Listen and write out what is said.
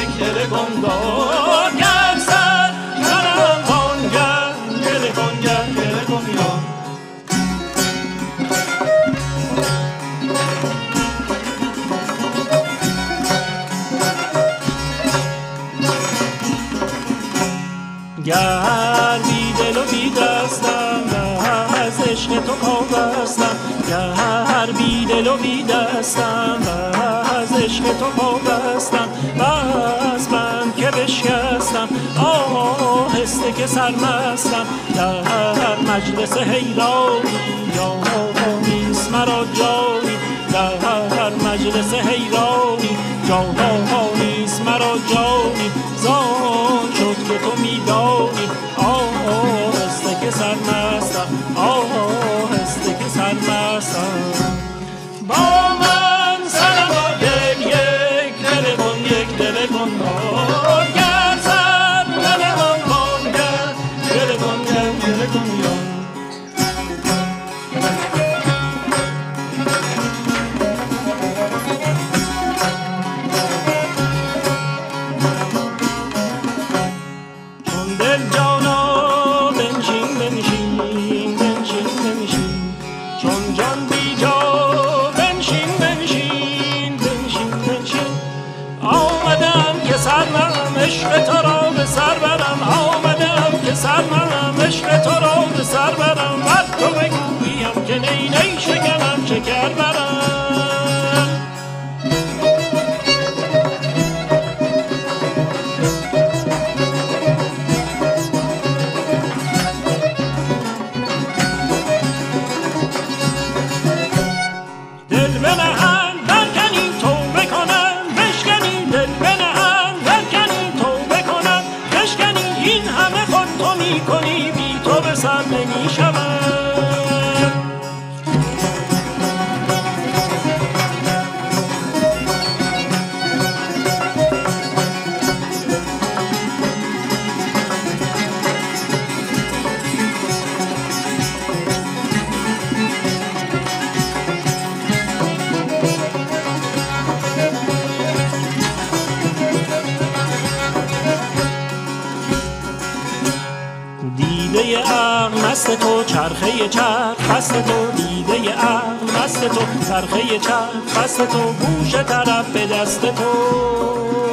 یک گله کن گر سر منم وانگر گله کن گله کن یا گر بی دل و بی دستم از عشق تو پا بستم گر بی دل و بی دستم از عشق تو پا بستم بس من که بشکستم آهسته که سرمستم در مجلس حیرانی یا نیست مرا جایی در مجلس حیرانی جا نیست مرا جایی زان شد که تو میدانی آهسته که سرمستم آهسته که سرمستم با من صنما یک دل کن یک دل کن گر سر منم وانگر گله کن گله کن یا عشق تو را به سر برم آمدم که سر منم عشق تو را به سر برم بر تو بگویم که نی نی شکنم شکر برم دل بنهم برکنی توبه کنم بشکنی دل بنهم این همه خود تو می کنی بی تو به سر نمی شود دیده عقل مست تو چرخه چرخ خست تو دیده عقل مست تو چرخه چرخ خست تو گوش طرف به دست تو